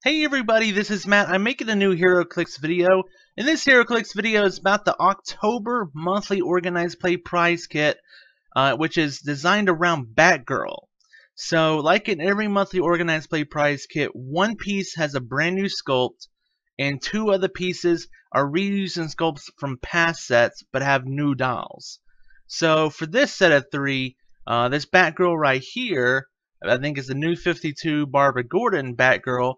Hey everybody, this is Matt. I'm making a new Heroclix video, and this Heroclix video is about the October Monthly Organized Play Prize Kit, which is designed around Batgirl. So, like in every Monthly Organized Play Prize Kit, one piece has a brand new sculpt, and two other pieces are reusing sculpts from past sets, but have new dolls. So, for this set of three, this Batgirl right here, I think is the new 52 Barbara Gordon Batgirl.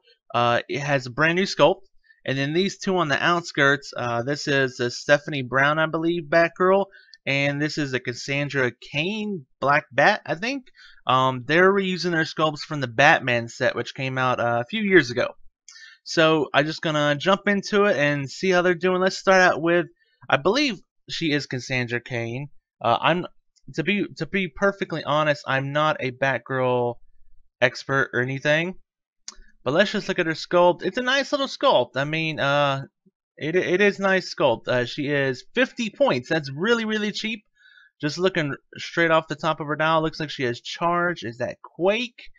It has a brand new sculpt, and then these two on the outskirts, this is a Stephanie Brown, I believe, Batgirl, and this is a Cassandra Cain Black Bat, I think. They're reusing their sculpts from the Batman set, which came out a few years ago. So I'm just gonna jump into it and see how they're doing. Let's start out with, I believe she is Cassandra Cain. I'm to be perfectly honest, I'm not a Batgirl expert or anything. But let's just look at her sculpt. It's a nice little sculpt. I mean, it is nice sculpt. She is 50 points. That's really cheap. Just looking straight off the top of her dial, looks like she has charge. Is that Quake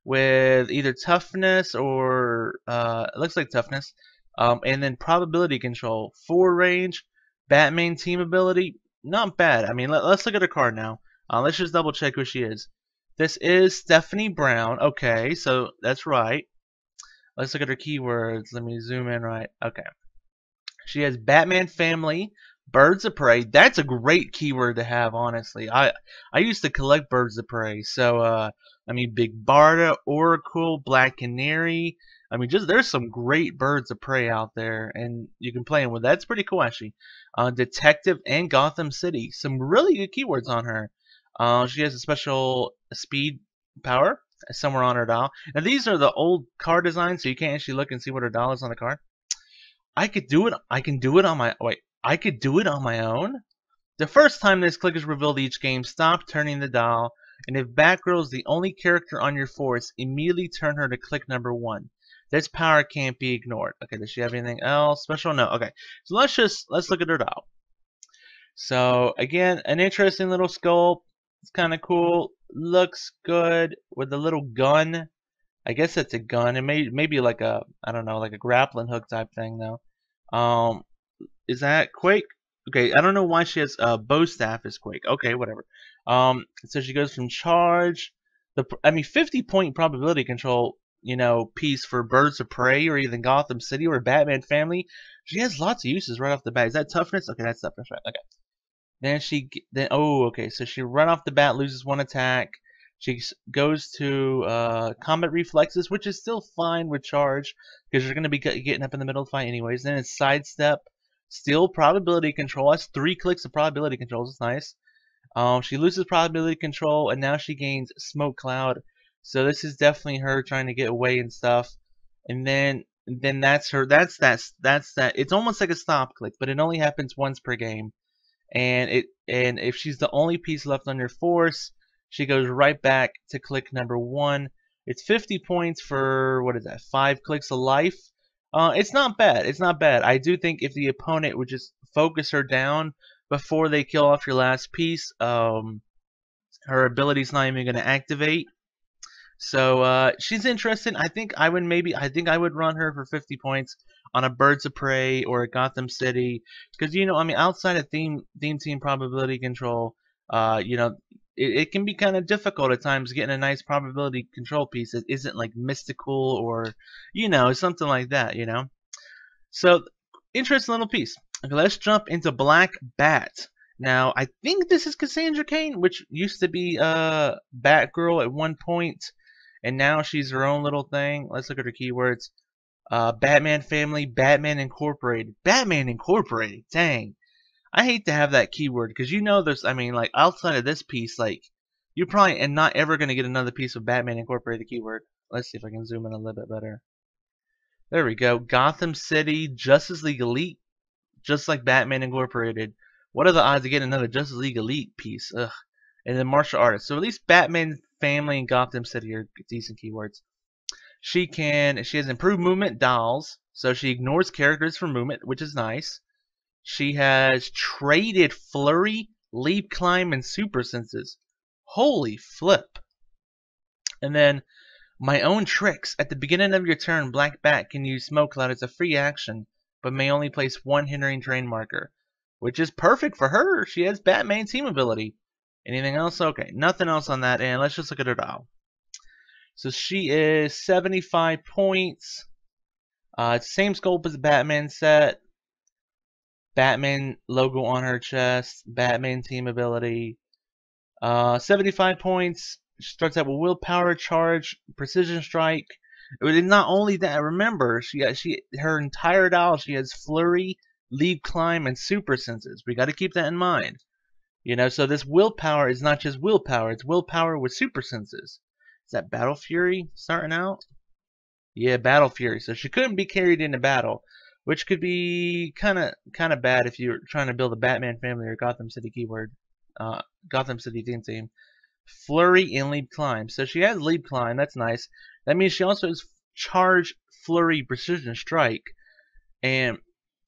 with either toughness or it looks like toughness, and then probability control, 4 range, Batman team ability. Not bad. I mean, let's look at her card now. Let's just double check who she is. This is Stephanie Brown. Okay, so that's right. Let's look at her keywords. Let me zoom in right. Okay. She has Batman family, birds of prey. That's a great keyword to have, honestly. I used to collect birds of prey. So I mean, Big Barda, Oracle, Black Canary. I mean, just there's some great birds of prey out there, and you can play them with. That's pretty cool, actually. Detective and Gotham City. Some really good keywords on her. She has a special speed power somewhere on her dial. Now these are the old card designs, so you can't actually look and see what her dial is on the card. I could do it. I can do it on my I could do it on my own. The first time this click is revealed each game, stop turning the dial, and if Batgirl is the only character on your force, immediately turn her to click number 1. This power can't be ignored. Okay, does she have anything else special? No. Okay, so let's look at her dial. So again, an interesting little sculpt. It's kind of cool. Looks good with a little gun. I guess it's a gun. It may be like a, I don't know, like a grappling hook type thing though. Is that Quake? Okay, I don't know why she has bow staff is Quake. Okay, whatever. So she goes from charge. I mean, 50-point probability control, you know, piece for birds of prey or even Gotham City or Batman family. She has lots of uses right off the bat. Is that toughness? Okay, that's toughness, right? Okay. Okay, so she right off the bat loses 1 attack. She goes to combat reflexes, which is still fine with charge because you're going to be getting up in the middle of the fight anyways. Then it's sidestep, still probability control. That's 3 clicks of probability control. It's nice. She loses probability control, and now she gains smoke cloud. So this is definitely her trying to get away and stuff. And then that's her. That's that. It's almost like a stop click, but it only happens once per game. And if she's the only piece left on your force, she goes right back to click number 1. It's 50 points for, what is that, 5 clicks of life. It's not bad. It's not bad. I do think if the opponent would just focus her down before they kill off your last piece, her ability's not even going to activate. So she's interesting. I think I would run her for 50 points on a Birds of Prey or a Gotham City, because you know, I mean, outside of theme team probability control, you know, it can be kind of difficult at times getting a nice probability control piece that isn't like mystical or, you know, something like that, you know. So interesting little piece. Okay, let's jump into Black Bat. Now I think this is Cassandra Cain, which used to be Batgirl at one point, and now she's her own little thing. Let's look at her keywords. Batman family, Batman Incorporated. Batman Incorporated, dang. I hate to have that keyword, because you know there's, I mean, like, outside of this piece, like, you probably are not ever going to get another piece of Batman Incorporated keyword. Let's see if I can zoom in a little bit better. There we go. Gotham City, Justice League Elite, just like Batman Incorporated. What are the odds of getting another Justice League Elite piece? Ugh. And then martial artist. So at least Batman family and Gotham City are decent keywords. She has improved movement dolls, so she ignores characters for movement, which is nice. She has traded flurry, leap, climb, and super senses. Holy flip. And then My own tricks. At the beginning of your turn, Black Bat can use Smoke Cloud as a free action, but may only place one hindering terrain marker, which is perfect for her. She has Batman team ability. Anything else? Okay, nothing else on that end. Let's just look at her dial. So she is 75 points. It's the same sculpt as the Batman set. Batman logo on her chest. Batman team ability. 75 points. She starts out with willpower, charge, precision strike. Not only that, remember her entire dial. She has flurry, leap, climb, and super senses. We got to keep that in mind. You know, so this willpower is not just willpower. It's willpower with super senses. Is that Battle Fury starting out? Yeah, Battle Fury. So she couldn't be carried into battle, which could be kind of bad if you're trying to build a Batman family or Gotham City keyword, Gotham City team. Flurry and leap climb. So she has leap climb. That's nice. That means she also has charge, flurry, precision strike, and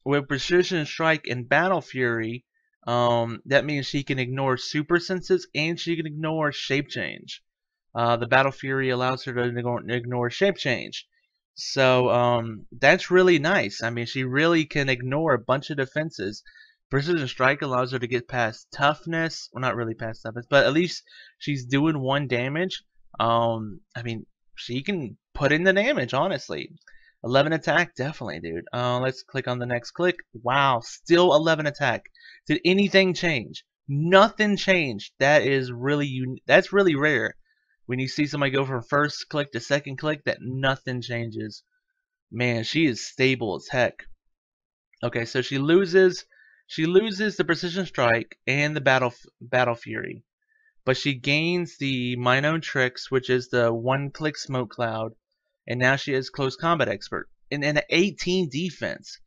with precision strike and Battle Fury, that means she can ignore super senses and she can ignore shape change. The Battle Fury allows her to ignore shape change. So that's really nice. I mean, she really can ignore a bunch of defenses. Precision Strike allows her to get past toughness. Well, not really past toughness, but at least she's doing 1 damage. I mean, she can put in the damage, honestly. 11 attack, definitely, dude. Let's click on the next click. Wow, still 11 attack. Did anything change? Nothing changed. That is really that's really rare. When you see somebody go from first click to second click, that nothing changes. Man, she is stable as heck. Okay, so she loses the precision strike and the battle fury, but she gains the mine own tricks, which is the 1-click smoke cloud, and now she has close combat expert and an 18 defense.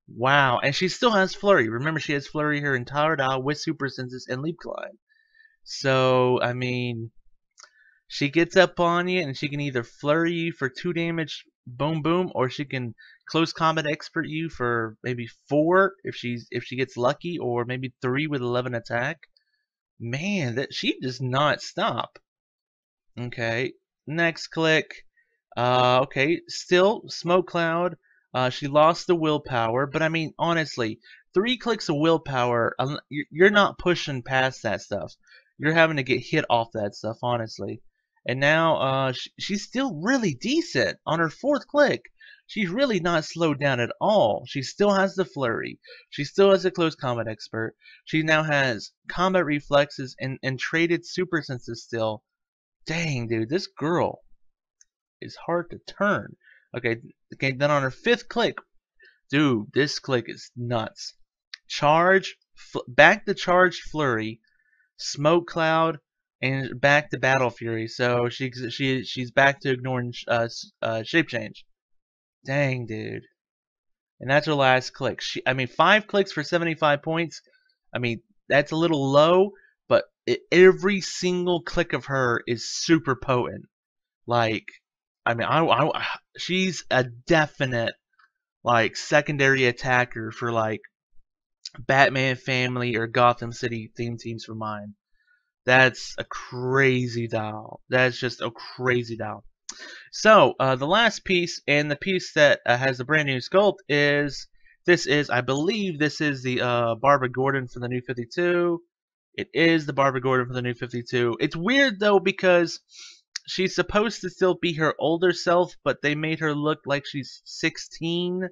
Wow, and she still has flurry. Remember, she has flurry her entire dial with super senses and leap climb. So I mean, she gets up on you and she can either flurry you for 2 damage, boom boom, or she can close combat expert you for maybe 4 if she gets lucky, or maybe 3 with 11 attack. Man, that she does not stop. Okay, next click. Okay, still smoke cloud. She lost the willpower, but I mean, honestly, 3 clicks of willpower, you're not pushing past that stuff. You're having to get hit off that stuff, honestly. And now she's still really decent on her 4th click. She's really not slowed down at all. She still has the flurry. She still has a close combat expert. She now has combat reflexes and traded super senses still. Dang, dude, this girl is hard to turn. Okay, then on her 5th click, dude, this click is nuts. Charge, back to charged flurry, smoke cloud, and back to Battle Fury. So she's back to ignoring shape change. Dang, dude. And that's her last click. I mean, 5 clicks for 75 points. I mean, that's a little low, but every single click of her is super potent. Like, I mean, she's a definite like secondary attacker for like Batman family or Gotham City theme teams for mine. That's a crazy dial. That's just a crazy dial. So the last piece, and the piece that has a brand new sculpt, I believe this is the Barbara Gordon for the New 52. It is the Barbara Gordon for the New 52. It's weird though because she's supposed to still be her older self, but they made her look like she's 16.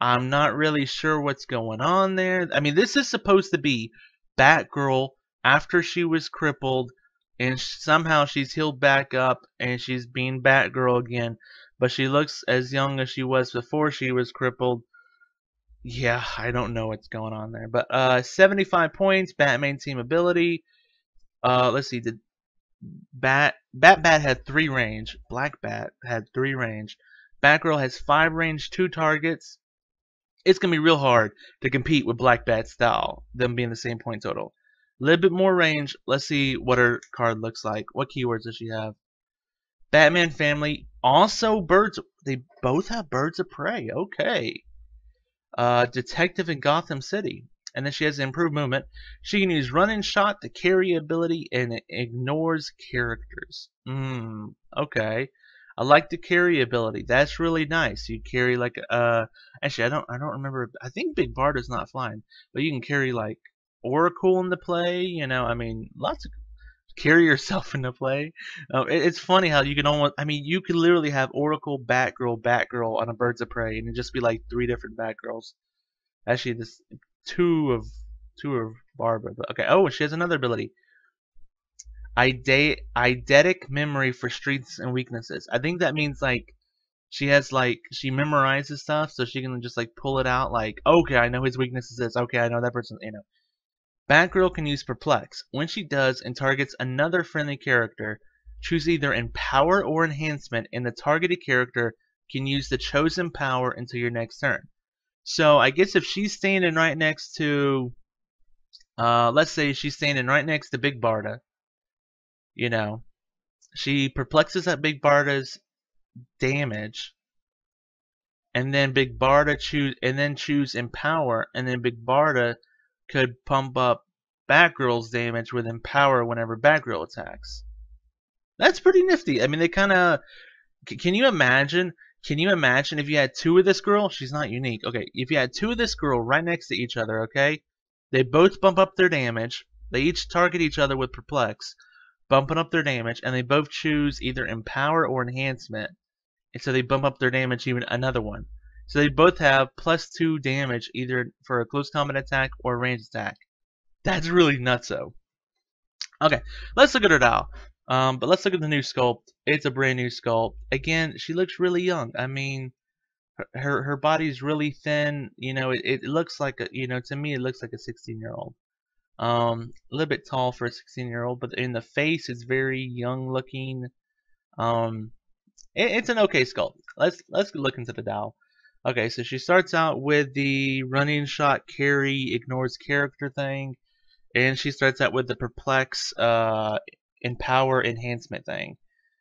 I'm not really sure what's going on there. I mean, this is supposed to be Batgirl after she was crippled, and somehow she's healed back up, and she's being Batgirl again, but she looks as young as she was before she was crippled. Yeah, I don't know what's going on there. But 75 points, Batman team ability. Let's see, did Bat had 3 range. Black Bat had 3 range. Batgirl has 5 range, 2 targets. It's going to be real hard to compete with Black Bat's style, them being the same point total. A little bit more range. Let's see what her card looks like. What keywords does she have? Batman family. Also birds. They both have birds of prey. Okay. Detective in Gotham City. And then she has improved movement. She can use run and shot to carry ability, and it ignores characters. Okay. I like the carry ability. That's really nice. You carry like actually I don't remember. I think Big Barda's not flying, but you can carry like Oracle into play. You know, I mean, lots of carry yourself into play. It's funny how you can almost. I mean, you could literally have Oracle, Batgirl, Batgirl on a Birds of Prey, and it'd just be like 3 different Batgirls. Actually, this two of Barbara. But okay. Oh, she has another ability. Eidetic memory for strengths and weaknesses. I think that means like she has like she memorizes stuff, so she can just like pull it out. Like, okay, I know his weakness is this. Okay, I know that person. You know, Batgirl can use Perplex. When she does and targets another friendly character, choose either Empower or Enhancement, and the targeted character can use the chosen power until your next turn. So I guess if she's standing right next to, let's say she's standing right next to Big Barda. You know, she perplexes at Big Barda's damage, and then Big Barda choose Empower, and then Big Barda could pump up Batgirl's damage with Empower whenever Batgirl attacks. That's pretty nifty. I mean, they kind of. Can you imagine? Can you imagine if you had 2 of this girl? She's not unique. Okay, if you had 2 of this girl right next to each other, okay, they both bump up their damage. They each target each other with Perplex, bumping up their damage, and they both choose either Empower or Enhancement, and so they bump up their damage even another one. So they both have +2 damage either for a close combat attack or a ranged attack. That's really nutso. Okay, let's look at her now. But let's look at the new sculpt. It's a brand new sculpt. Again, she looks really young. I mean, her body's really thin. You know, it looks like a, you know, to me it looks like a 16-year-old. A little bit tall for a 16-year-old, but in the face it's very young looking. It's an okay sculpt. Let's look into the Dow. Okay, so she starts out with the running shot carry ignores character thing, and she starts out with the perplex Empower enhancement thing,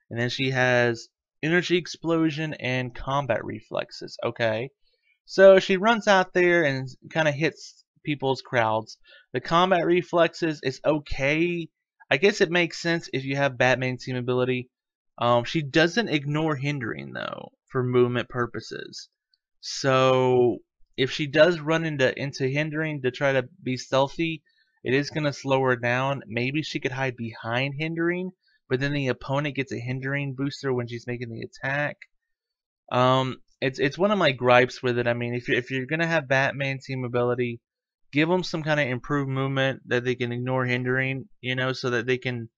and then she has energy explosion and combat reflexes. Okay, so she runs out there and kind of hits people's crowds. The combat reflexes is okay. I guess it makes sense if you have Batman team ability. She doesn't ignore hindering though for movement purposes. So if she does run into hindering to try to be stealthy, it is going to slow her down. Maybe she could hide behind hindering, but then the opponent gets a hindering booster when she's making the attack. It's one of my gripes with it. I mean, if you're going to have Batman team ability, give them some kind of improved movement that they can ignore hindering, you know, so that they can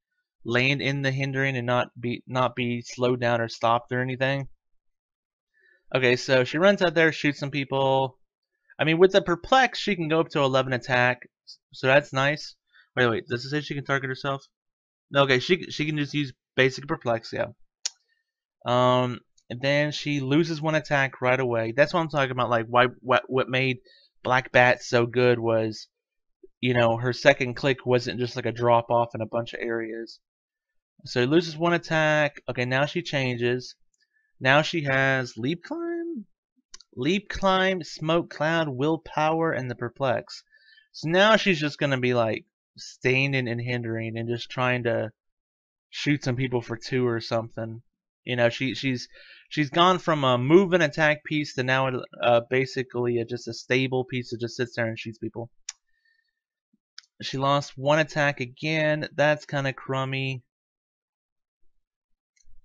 land in the hindering and not be slowed down or stopped or anything. Okay, so she runs out there, shoots some people. I mean, with the perplex, she can go up to 11 attack, so that's nice. Wait, does it say she can target herself? No, okay, she can just use basic perplex, yeah. And then she loses 1 attack right away. That's what I'm talking about. Like, what made Black Bat so good was, you know, her second click wasn't just like a drop off in a bunch of areas. So he loses 1 attack. Okay, now she changes. Now she has leap climb, smoke cloud, willpower, and the perplex. So now she's just gonna be like standing and hindering and just trying to shoot some people for 2 or something. You know, she's gone from a move and attack piece to now basically just a stable piece that just sits there and shoots people. She lost 1 attack again. That's kind of crummy.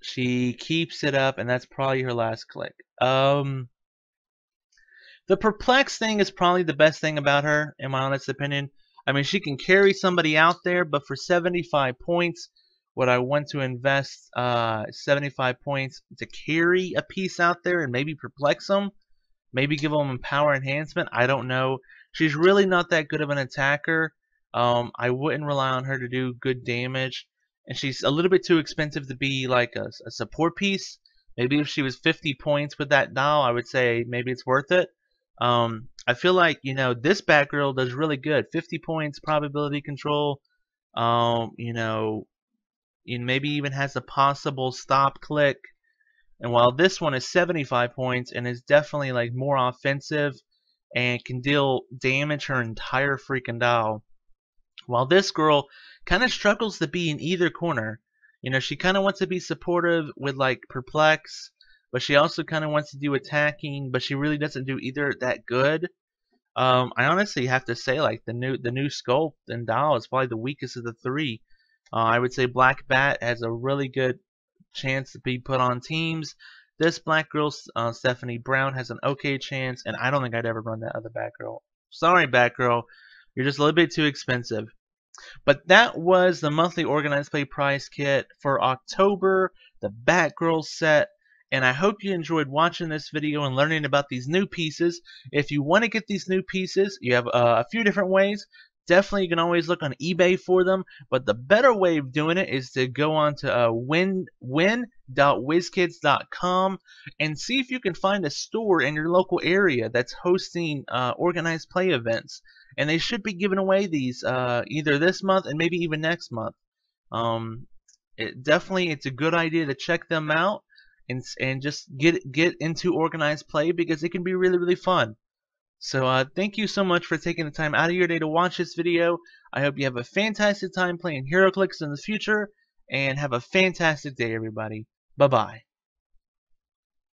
She keeps it up, and that's probably her last click. The perplex thing is probably the best thing about her, in my honest opinion. I mean, she can carry somebody out there, but for 75 points, would I want to invest 75 points to carry a piece out there and maybe perplex them? Maybe give them power enhancement? I don't know. She's really not that good of an attacker. I wouldn't rely on her to do good damage. And she's a little bit too expensive to be like a support piece. Maybe if she was 50 points with that doll, I would say maybe it's worth it. I feel like, you know, this Batgirl does really good. 50 points, probability control. You know, and maybe even has a possible stop click. And while this one is 75 points and is definitely like more offensive and can deal damage her entire freaking doll, while this girl kind of struggles to be in either corner. You know, she kind of wants to be supportive with like Perplex, but she also kind of wants to do attacking, but she really doesn't do either that good. I honestly have to say, like the new sculpt and doll is probably the weakest of the three. I would say Black Bat has a really good chance to be put on teams. This Black Girl, Stephanie Brown, has an okay chance, and I don't think I'd ever run that other Batgirl. Sorry, Batgirl, you're just a little bit too expensive. But that was the monthly organized play prize kit for October, the Batgirl set. And I hope you enjoyed watching this video and learning about these new pieces. If you want to get these new pieces, you have a few different ways. Definitely, you can always look on eBay for them. But the better way of doing it is to go on to win.wizkids.com and see if you can find a store in your local area that's hosting organized play events. And they should be giving away these either this month and maybe even next month. It's a good idea to check them out and just get into organized play because it can be really fun. So thank you so much for taking the time out of your day to watch this video. I hope you have a fantastic time playing Heroclix in the future, and have a fantastic day, everybody. Bye bye.